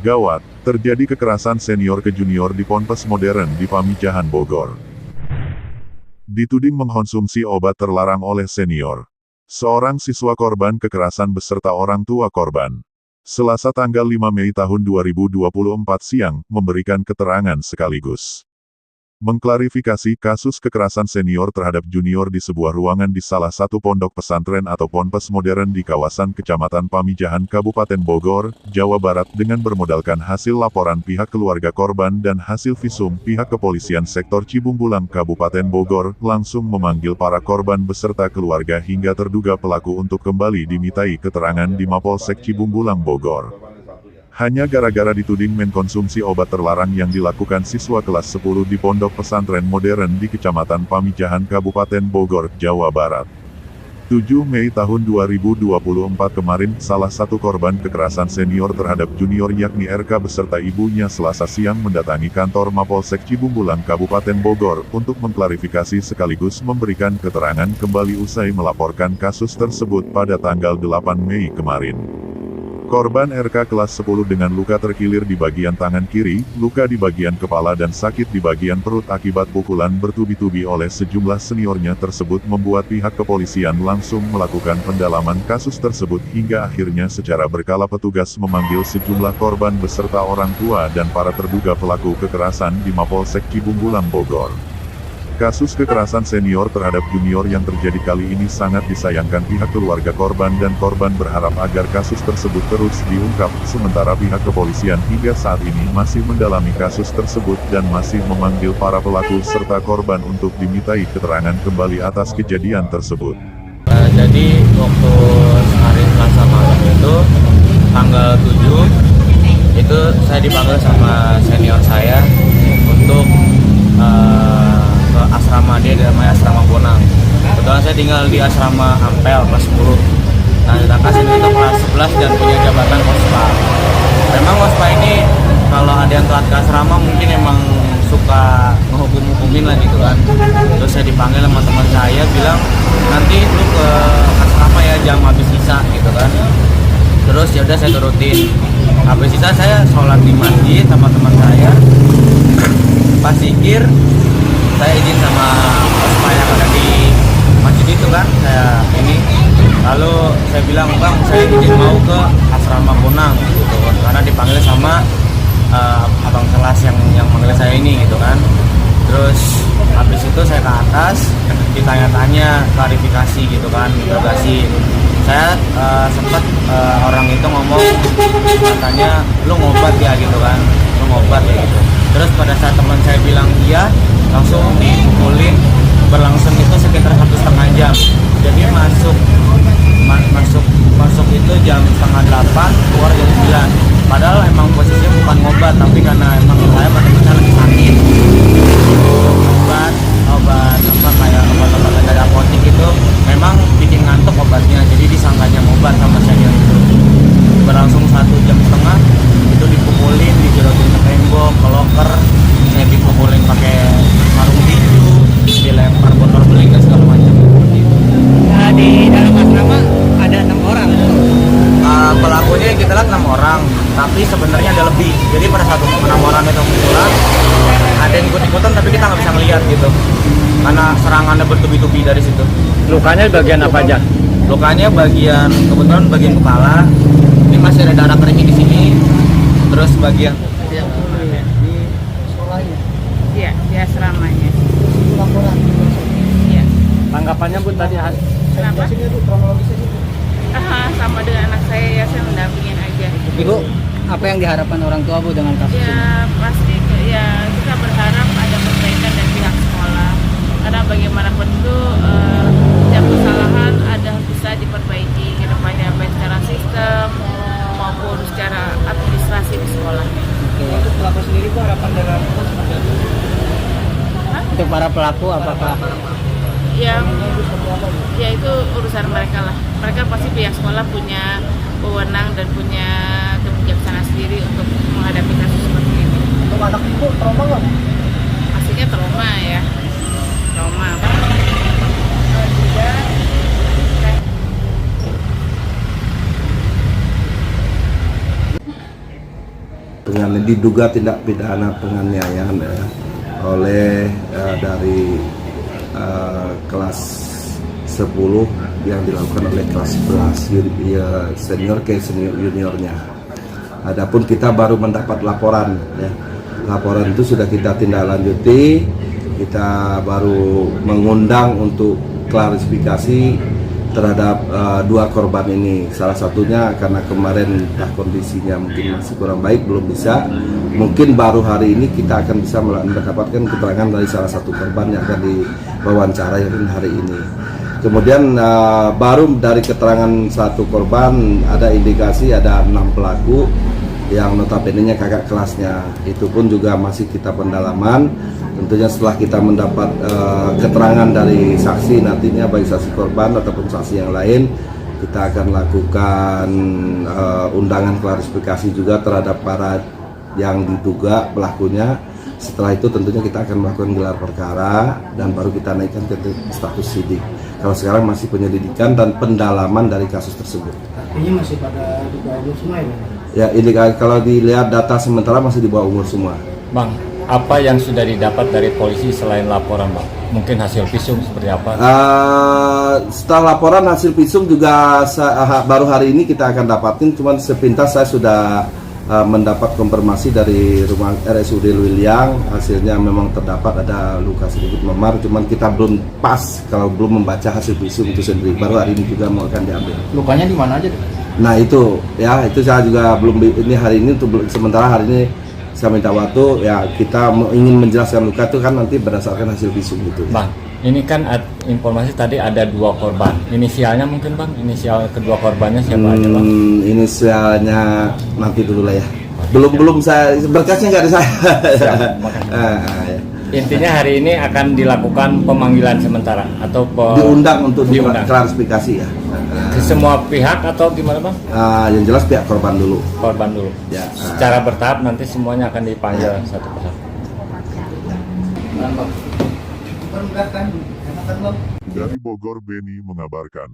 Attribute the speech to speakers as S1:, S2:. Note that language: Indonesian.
S1: Gawat, terjadi kekerasan senior ke junior di Ponpes Modern di Pamijahan, Bogor. Dituding mengkonsumsi obat terlarang oleh senior. Seorang siswa korban kekerasan beserta orang tua korban, Selasa tanggal 5 Mei tahun 2024 siang, memberikan keterangan sekaligus mengklarifikasi kasus kekerasan senior terhadap junior di sebuah ruangan di salah satu pondok pesantren atau Ponpes Modern di kawasan Kecamatan Pamijahan, Kabupaten Bogor, Jawa Barat dengan bermodalkan hasil laporan pihak keluarga korban dan hasil visum pihak kepolisian sektor Cibungbulang, Kabupaten Bogor, langsung memanggil para korban beserta keluarga hingga terduga pelaku untuk kembali dimintai keterangan di Mapolsek Cibungbulang, Bogor. Hanya gara-gara dituding mengkonsumsi obat terlarang yang dilakukan siswa kelas 10 di Pondok Pesantren Modern di Kecamatan Pamijahan, Kabupaten Bogor, Jawa Barat. 7 Mei tahun 2024 kemarin, salah satu korban kekerasan senior terhadap junior yakni RK beserta ibunya Selasa siang mendatangi kantor Mapolsek Cibungbulang, Kabupaten Bogor, untuk mengklarifikasi sekaligus memberikan keterangan kembali usai melaporkan kasus tersebut pada tanggal 8 Mei kemarin. Korban RK kelas 10 dengan luka terkilir di bagian tangan kiri, luka di bagian kepala dan sakit di bagian perut akibat pukulan bertubi-tubi oleh sejumlah seniornya tersebut membuat pihak kepolisian langsung melakukan pendalaman kasus tersebut hingga akhirnya secara berkala petugas memanggil sejumlah korban beserta orang tua dan para terduga pelaku kekerasan di Mapolsek Cibungbulang, Bogor. Kasus kekerasan senior terhadap junior yang terjadi kali ini sangat disayangkan pihak keluarga korban dan korban berharap agar kasus tersebut terus diungkap, sementara pihak kepolisian hingga saat ini masih mendalami kasus tersebut dan masih memanggil para pelaku serta korban untuk dimintai keterangan kembali atas kejadian tersebut.
S2: Jadi waktu hari Selasa malam itu, tanggal 7, itu saya dipanggil sama senior saya untuk ke asrama, dia namanya asrama Bonang. Kebetulan saya tinggal di asrama Ampel kelas 10. Nah, sedangkan saya itu kelas 11 dan punya jabatan Waspa. Memang Waspa ini kalau ada yang telat ke asrama mungkin emang suka ngehukum-hukumin lah gitu kan. Terus saya dipanggil sama teman saya bilang, nanti lu ke asrama ya jam habis sisa gitu kan. Terus ya udah saya turutin. Habis sisa saya sholat di masjid sama teman saya. Pas zikir, saya izin sama Waspa yang ada di masjid itu kan, saya ini. Lalu saya bilang, bang, saya izin mau ke asrama Bonang gitu kan, karena dipanggil sama abang kelas yang manggil saya ini gitu kan. Terus habis itu saya ke atas, ditanya-tanya klarifikasi gitu kan, interogasi. Saya sempat orang itu ngomong, katanya lu ngobat ya gitu kan, lu ngobat ya gitu. Terus pada saat teman saya bilang iya, langsung dipukulin, berlangsung itu sekitar 1,5 jam. Jadi masuk itu jam 7:30, keluar jam 9. Padahal emang posisinya bukan ngobat, tapi karena emang saya lagi sakit. Obat apa kayak obat-obat dari apotek itu memang bikin ngantuk obatnya, jadi disangkanya ngobat sama senior itu. Berlangsung 1,5 jam, itu dipukulin, dijerotin ke tembok, ke loker. Saya dipukulin pakai sarung tinju, dilempar botol beling dan segala macam.
S3: Nah, di dalam asrama ada 6 orang.
S2: Pelakunya kita lihat 6 orang, tapi sebenarnya ada lebih. Jadi pada saat 6 orang itu kebetulan ada yang ikut-ikutan, tapi kita nggak bisa ngelihat gitu, karena serangannya bertubi-tubi dari situ.
S3: Lukanya bagian apa aja?
S2: Lukanya kebetulan bagian kepala. Ini masih ada darah kering di sini. Terus bagian
S4: Iya, di asramanya. Iya.
S3: Tanggapannya Bu tadi?
S4: Kenapa? Sama dengan anak saya, ya saya mendampingin aja.
S3: Ibu, apa yang diharapkan orang tua Bu dengan kasus ini?
S4: Ya pasti ya kita berharap ada perbaikan dari pihak sekolah. Karena bagaimanapun itu setiap kesalahan ada bisa diperbaiki ke depannya, baik secara sistem maupun secara administrasi di sekolah.
S3: Untuk pelaku sendiri Bu, harapan dari orang tua seperti apa? Untuk para pelaku apakah?
S4: Ya itu urusan mereka lah. Mereka pasti pihak sekolah punya wewenang dan punya kebijaksanaan sendiri untuk menghadapi kasus seperti ini.
S3: Untuk anak ibu trauma nggak?
S4: Pastinya trauma ya. Trauma.
S5: diduga tindak pidana penganiayaan ya, oleh dari kelas 10 yang dilakukan oleh kelas 11 senior ke senior juniornya. Adapun kita baru mendapat laporan ya. Laporan itu sudah kita tindak lanjuti. Kita baru mengundang untuk klarifikasi terhadap dua korban ini. Salah satunya karena kemarin kondisinya mungkin masih kurang baik, belum bisa. Mungkin baru hari ini kita akan bisa mendapatkan keterangan dari salah satu korban yang akan diwawancara hari ini. Kemudian baru dari keterangan satu korban ada indikasi ada 6 pelaku yang notabene-nya kakak kelasnya. Itu pun juga masih kita pendalaman. Tentunya setelah kita mendapat keterangan dari saksi, nantinya baik saksi korban ataupun saksi yang lain, kita akan lakukan undangan klarifikasi juga terhadap para yang diduga pelakunya. Setelah itu tentunya kita akan melakukan gelar perkara dan baru kita naikkan ke status sidik. Kalau sekarang masih penyelidikan dan pendalaman dari kasus tersebut.
S3: Artinya masih pada di bawah umur semua ya?
S5: Ya, ini kalau dilihat data sementara masih di bawah umur semua.
S6: Bang, apa yang sudah didapat dari polisi selain laporan, Bang? Mungkin hasil visum seperti apa?
S5: Setelah laporan hasil visum juga baru hari ini kita akan dapatin. Cuman sepintas saya sudah mendapat konfirmasi dari rumah RSUD Luiliang. Hasilnya memang terdapat ada luka sedikit memar. Cuman kita belum pas kalau belum membaca hasil visum itu sendiri. Baru hari ini juga mau akan diambil.
S3: Lukanya di mana aja?
S5: Nah itu ya, itu saya juga belum, ini hari ini untuk sementara hari ini saya minta waktu ya, kita ingin menjelaskan luka itu kan nanti berdasarkan hasil visum gitu.
S6: Bang, ini kan informasi tadi ada 2 korban. Inisialnya mungkin, Bang, inisial kedua korbannya siapa aja, Bang?
S5: Inisialnya nanti dulu lah ya. Belum saya, berkasnya nggak ada saya.
S6: Siap, makasih.
S5: Ya.
S6: Intinya hari ini akan dilakukan pemanggilan sementara atau
S5: Diundang untuk
S6: diundang
S5: klarifikasi ya.
S6: ke semua pihak atau gimana, Bang?
S5: Yang jelas pihak korban dulu.
S6: Korban dulu.
S5: Ya.
S6: Secara bertahap nanti semuanya akan dipanggil satu persatu.
S1: Dari Bogor, Beni mengabarkan.